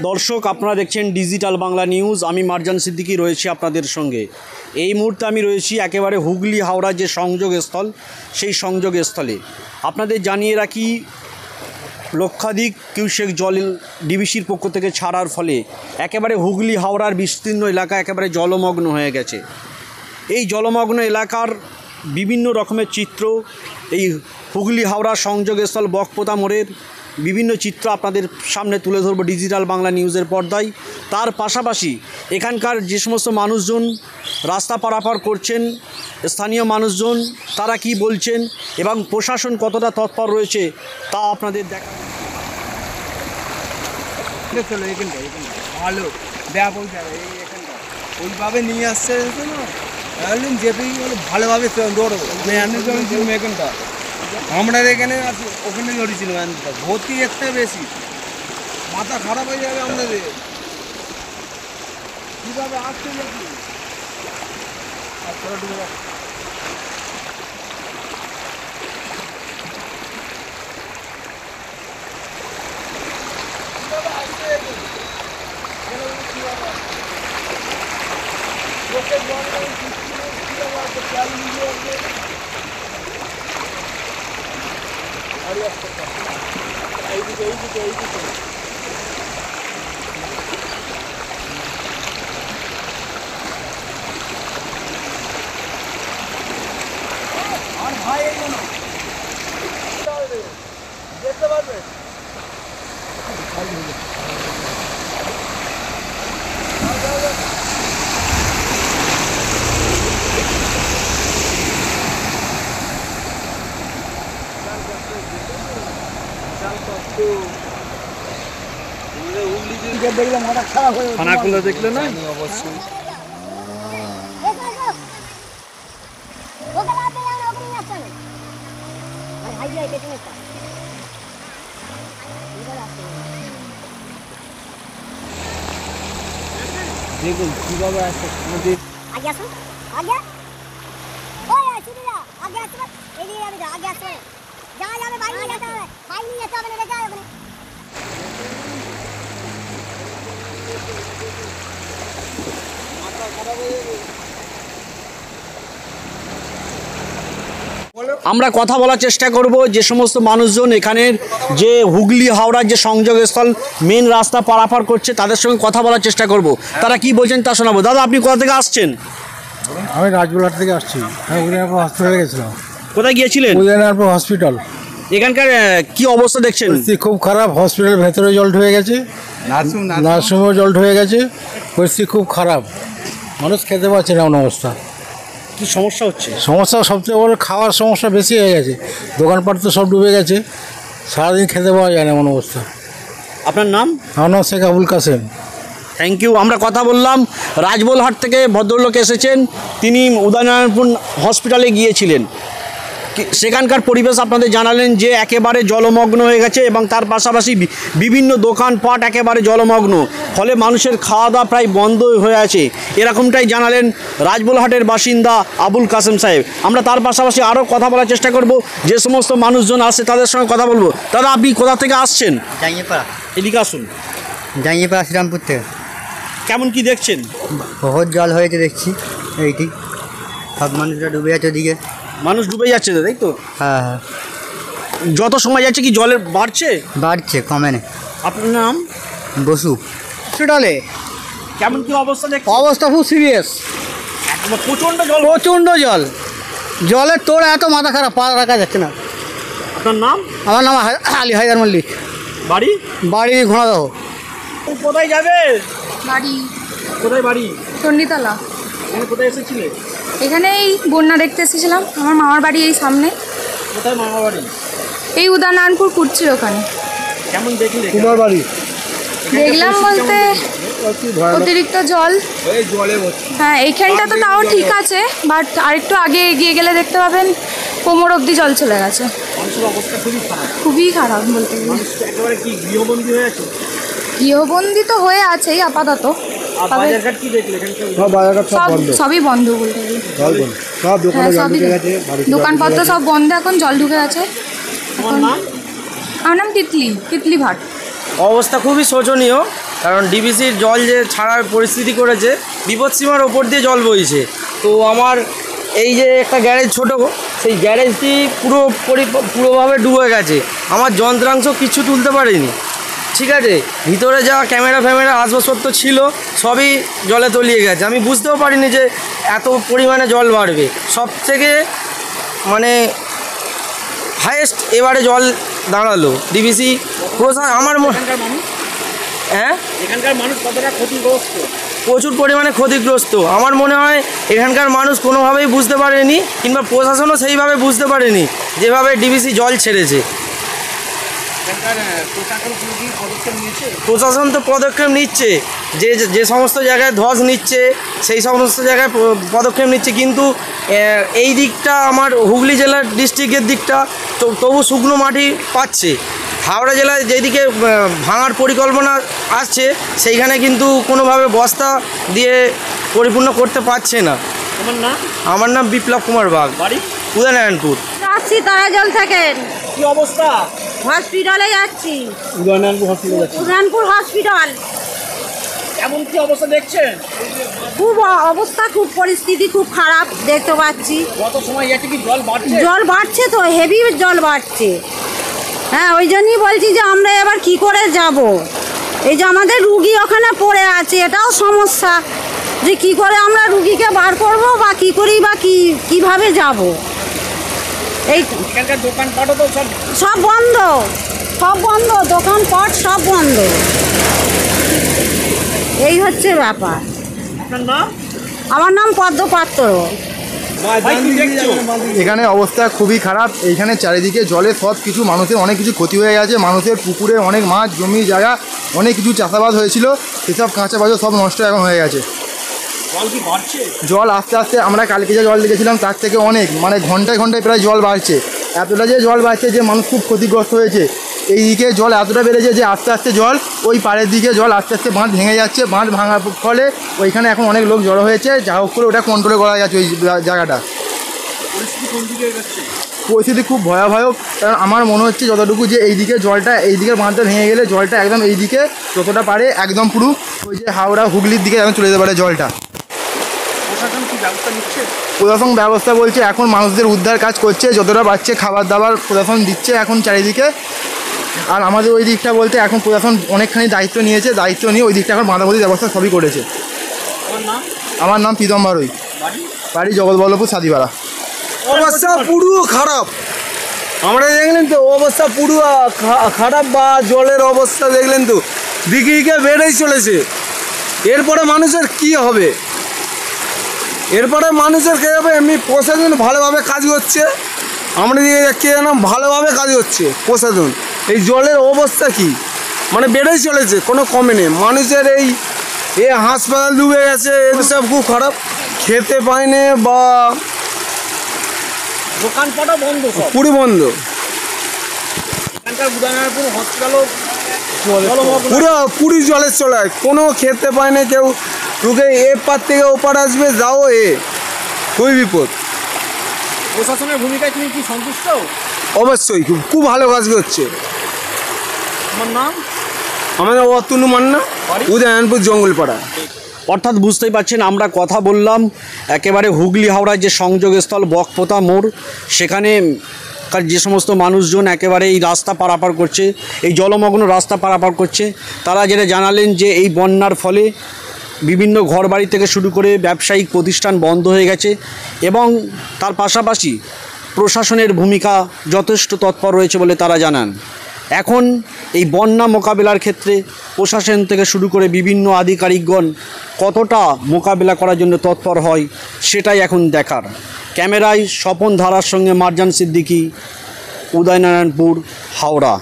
দর্শক আপনারা দেখছেন ডিজিটাল বাংলা নিউজ। আমি মারজান সিদ্দিকী রয়েছি আপনাদের সঙ্গে। এই মুহূর্তে আমি রয়েছি একেবারে হুগলি হাওড়া যে সংযোগস্থল, সেই সংযোগস্থলে আপনাদের জানিয়ে রাখি, লক্ষাধিক কিউসেক জল ডিবিসির পক্ষ থেকে ছাড়ার ফলে একেবারে হুগলি হাওড়ার বিস্তীর্ণ এলাকা একেবারে জলমগ্ন হয়ে গেছে। এই জলমগ্ন এলাকার বিভিন্ন রকমের চিত্র এই হুগলি হাওড়া সংযোগস্থল বকপোতা মোড়ের বিভিন্ন চিত্র আপনাদের সামনে তুলে ধরবো ডিজিটাল বাংলা নিউজের পর্দায়। তার পাশাপাশি এখানকার যে সমস্ত মানুষজন রাস্তা পারাপার করছেন, স্থানীয় মানুষজন তারা কি বলছেন এবং প্রশাসন কতটা তৎপর রয়েছে তা আপনাদের দেখা। ভালো ওইভাবে নিয়ে আসছে না, ভালোভাবে এখানটা আমরা এখানে আছি, ওখানে লড়েছিল ভর্তি একটা বেশি, মাথা খারাপ হয়ে যাবে আমাদের। কীভাবে আসছে নাকি আর ভাই দেখতে পারবে দেখলে মাথা খারাপ হয়ে খানাকুলো দেখলে না অবশ্যই। দেখুন কিভাবে আসছে আগে আসুন, আগে ওই সুবিধা আগে আসবে, এদিকে যাবে, আগে আসবে, যা যাবে বাইরে যেতে হবে, বাইরে যেতে হবে না, রেখে ওখানে মাথা খারাপ হয়ে যাবে। আমরা কথা বলার চেষ্টা করব যে সমস্ত মানুষজন এখানের যে হুগলি হাওড়ার যে সংযোগস্থল মেন রাস্তা পারাপার করছে তাদের সঙ্গে কথা বলার চেষ্টা করব, তারা কি বলছেন তা শোনাবো। দাদা, আপনি কোথা থেকে আসছেন? আমি রাজবোলহাট থেকে আসছি। আমি উদয়নারায়ণপুর হসপিটালে গেছিলাম। কোথায় গিয়েছিলেন? উদয়নারায়ণপুর হসপিটাল। এখানকার কি অবস্থা দেখছেন? পরিস্থিতি খুব খারাপ। হসপিটালের ভেতরে জল ঢুকে গেছে, নার্সিংহোমে জল ঢুকে গেছে, পরিস্থিতি খুব খারাপ। মানুষ খেতে পারছে না, এমন অবস্থা। কি সমস্যা হচ্ছে? সমস্যা সবচেয়ে বড় খাওয়ার সমস্যা বেশি হয়ে গেছে। দোকানপাট তো সব ডুবে গেছে, সারাদিন খেতে পাওয়া যায় না, এমন অবস্থা। আপনার নাম? আমার নাম শেখ আবুল কাসেম। Thank you. আমরা কথা বললাম, রাজবোলহাট থেকে ভদ্রলোক এসেছেন, তিনি উদয়নারায়ণপুর হসপিটালে গিয়েছিলেন। সেখানকার পরিবেশ আপনাদের জানালেন যে একেবারে জলমগ্ন হয়ে গেছে এবং তার পাশাপাশি বিভিন্ন দোকানপাট একেবারে জলমগ্ন, ফলে মানুষের খাওয়া দাওয়া প্রায় বন্ধ হয়ে আছে, এরকমটাই জানালেন রাজবোলহাটের বাসিন্দা আবুল কাসেম সাহেব। আমরা তার পাশাপাশি আরও কথা বলার চেষ্টা করব, যে সমস্ত মানুষজন আসছে তাদের সঙ্গে কথা বলবো। দাদা, আপনি কোথা থেকে আসছেন? জাঙ্গিপাড়া। এদিকে আসুন। জাঙ্গিপাড়া শ্রীরামপুর থেকে। কেমন কি দেখছেন? বহুত জল হয়েছে দেখছি, এইটি সব মানুষরা ডুবে যাচ্ছে ওদিকে। মানুষ ডুবে যাচ্ছে, তাই তো? হ্যাঁ হ্যাঁ, যত সময় যাচ্ছে কি জলের বাড়ছে? বাড়ছে, কমে না। আপনার নাম? বসু। হসপিটালে কেমন কি অবস্থা দেখছেন? অবস্থা খুব সিরিয়াস, প্রচণ্ড জল। প্রচণ্ড জল। জলের তোড়ে এত মাথা খারাপ, পা রাখা যাচ্ছে না। আপনার নাম? আমার নাম আলী হায়দার মল্লিক। বাড়ি? বাড়ি ঘোড়াদহ। কোথায় যাবে? বাড়ি কোথায় বাড়ি? চণ্ডীতলা। এখানে কোথায় এসেছিলে? এখানে এই বন্যা দেখতে এসেছিলাম। আমার মামার বাড়ি এই সামনে। কোথায় মামা বাড়ি? এই উদয়নারায়ণপুর কুটছির ওখানে। কেমন দেখলে? তোমার বাড়ি? দেখলাম বলতে অতিরিক্ত জল। হ্যাঁ, এইখানটা তো তাও ঠিক আছে, বাট আরেকটু আগে এগিয়ে গেলে দেখতে পাবেন কোমর অবধি জল চলে গেছে। মানুষের অবস্থা খুবই খারাপ। খুবই খারাপ বলতে গেলে। মানুষ একেবারে কি গৃহবন্দী হয়ে আছে? গৃহবন্দী তো হয়ে আছেই আপাতত। আর বাজারঘাট কি দেখলে? সব বাজারঘাট সব বন্ধ, সবই বন্ধ বলতে গেলে। জল বন্ধ, সব দোকানে জল ঢুকে গেছে, দোকানপত্র সব বন্ধ, এখন জল ঢুকে আছে। আমার নাম? আমার নাম তিতলি ভাট। অবস্থা খুবই শোচনীয়। কারণ ডিবিসির জল যে ছাড়ার পরিস্থিতি করেছে, বিপদসীমার ওপর দিয়ে জল বইছে। তো আমার এই যে একটা গ্যারেজ ছোটো, সেই গ্যারেজটি পুরোভাবে ডুবে গেছে, আমার যন্ত্রাংশ কিছু তুলতে পারিনি। ঠিক আছে, ভিতরে যা ক্যামেরা ফ্যামেরা আসবাবপত্র ছিল সবই জলে তলিয়ে গেছে। আমি বুঝতেও পারিনি যে এত পরিমাণে জল বাড়বে। সব থেকে মানে হাইয়েস্ট এবারে জল দাঁড়ালো ডিবিসি প্রশাসন। আমার হ্যাঁ, এখানকার মানুষ কতটা ক্ষতিগ্রস্ত? প্রচুর পরিমাণে ক্ষতিগ্রস্ত। আমার মনে হয় এখানকার মানুষ কোনোভাবেই বুঝতে পারেনি, কিংবা প্রশাসনও সেইভাবে বুঝতে পারেনি যেভাবে ডিবিসি জল ছেড়েছে। প্রশাসন তো পদক্ষেপ নিচ্ছে, যে সমস্ত জায়গায় ধস নিচ্ছে সেই সমস্ত জায়গায় পদক্ষেপ নিচ্ছে, কিন্তু এই দিকটা আমার হুগলি জেলার ডিস্ট্রিক্টের দিকটা তবু শুকনো মাটি পাচ্ছে। হাওড়া জেলায় যেদিকে ভাঙার পরিকল্পনা আসছে সেইখানে কিন্তু কোনোভাবে বস্তা দিয়ে পরিপূর্ণ করতে পারছে না। আমার নাম বিপ্লব কুমার বাগ, বাড়ি উদয়নারায়ণপুর। যাচ্ছি তারাজল থেকে। কি অবস্থা? হসপিটালে যাচ্ছি। উদয়নারায়ণপুর হসপিটাল। এমন কি অবস্থা দেখছেন? খুব অবস্থা, খুব পরিস্থিতি খুব খারাপ দেখতে পাচ্ছি। কত সময় যাচ্ছে কি জল বাড়ছে? জল বাড়ছে তো, হেভি জল বাড়ছে। হ্যাঁ, ওই জন্যই বলছি যে আমরা এবার কি করে যাব। এই যে আমাদের রুগী ওখানে পড়ে আছে, এটাও সমস্যা যে কি করে আমরা রুগীকে বার করব, বা কি করি, বা কিভাবে যাব। এই এখানকার দোকানপাটও তো সব বন্ধ, দোকানপাট সব বন্ধ। এই হচ্ছে ব্যাপার। আপনার নাম? আমার নাম পদ্ম পাত্র। এখানে অবস্থা খুবই খারাপ। এইখানে চারিদিকে জলে সব কিছু, মানুষের অনেক কিছু ক্ষতি হয়ে গেছে। মানুষের পুকুরে অনেক মাছ, জমি জায়গা, অনেক কিছু চাষাবাদ হয়েছিল, সেসব কাঁচা বাজার সব নষ্ট এখন হয়ে গেছে। জল আস্তে আস্তে, আমরা কালকে যে জল দেখেছিলাম তার থেকে অনেক, মানে ঘন্টায় ঘন্টায় প্রায় জল বাড়ছে। এতটা যে জল বাড়ছে যে মানুষ খুব ক্ষতিগ্রস্ত হয়েছে। এই দিকে জল এতটা বেড়েছে যে আস্তে আস্তে জল ওই পাড়ের দিকে জল আস্তে আস্তে বাঁধ ভেঙে যাচ্ছে। বাঁধ ভাঙার ফলে ওইখানে এখন অনেক লোক জড়ো হয়েছে, যা হোক করে ওটা কন্ট্রোল করা যাচ্ছে ওই জায়গাটা। পরিস্থিতি খুব ভয়াবহ, কারণ আমার মনে হচ্ছে যতটুকু যে এইদিকে জলটা, এইদিকে বাঁধটা ভেঙে গেলে জলটা একদম এইদিকে যতটা পারে একদম পুরো ওই যে হাওড়া হুগলির দিকে একদম চলে যেতে পারে জলটা। প্রশাসন ব্যবস্থা বলছে এখন মানুষদের উদ্ধার কাজ করছে, যতটা পাচ্ছে খাবার দাবার প্রশাসন দিচ্ছে এখন চারিদিকে। আর আমাদের ওই দিকটা বলতে এখন প্রশাসন অনেকখানি দায়িত্ব নিয়েছে, দায়িত্ব নিয়ে ওই দিকটা এখন বাঁধাবাঁধির ব্যবস্থা সবই করেছে। আমার নাম পিতম্বরই, বাড়ি জগৎবল্লভপুর সাদিপাড়া। অবস্থা পুরো খারাপ, আমরা দেখলেন তো অবস্থা পুরো খারাপ। বা জলের অবস্থা দেখলেন তো, দিকে দিকে বেড়েই চলেছে। এরপরে মানুষের কি হবে? এরপরে মানুষের কী হবে? এমনি প্রশাসন ভালোভাবে কাজ করছে, আমরা দিকে কে জানাম ভালোভাবে কাজ হচ্ছে প্রশাসন। এই জলের অবস্থা কি, মানে বেড়েই চলেছে, কোনো কমে নেই। মানুষের এই হাসপাতাল ডুবে গেছে, এসব খুব খারাপ। খেতে পায়নি বা দোকানপাটও বন্ধ, পুরো বন্ধ। এখানকার উদয়নারায়ণপুর হসপিটালও পুরো জলের চলায়, কোনো খেতে পায় না কেউ। তোকে এপার থেকে ওপার আসবে, যাও খুবই বিপদ। প্রশাসনের ভূমিকায় তুমি কি সন্তুষ্ট? অবশ্যই, খুব ভালো কাজ করছে। আমার নাম? আমাদের অতনু মান্না, উদয়নারায়ণপুর জঙ্গলপাড়া। অর্থাৎ বুঝতেই পারছেন, আমরা কথা বললাম একেবারে হুগলি হাওড়ার যে সংযোগস্থল বকপোতা মোড়, সেখানে যে সমস্ত মানুষজন একেবারে এই রাস্তা পারাপার করছে, এই জলমগ্ন রাস্তা পারাপার করছে, তারা যেটা জানালেন যে এই বন্যার ফলে বিভিন্ন ঘরবাড়ি থেকে শুরু করে ব্যবসায়িক প্রতিষ্ঠান বন্ধ হয়ে গেছে, এবং তার পাশাপাশি প্রশাসনের ভূমিকা যথেষ্ট তৎপর রয়েছে বলে তারা জানান। এখন এই বন্যা মোকাবিলার ক্ষেত্রে প্রশাসন থেকে শুরু করে বিভিন্ন আধিকারিকগণ কতটা মোকাবিলা করার জন্য তৎপর হয় সেটাই এখন দেখার। ক্যামেরায় স্বপন ধারার সঙ্গে মারজান সিদ্দিকী, উদয়নারায়ণপুর, হাওড়া।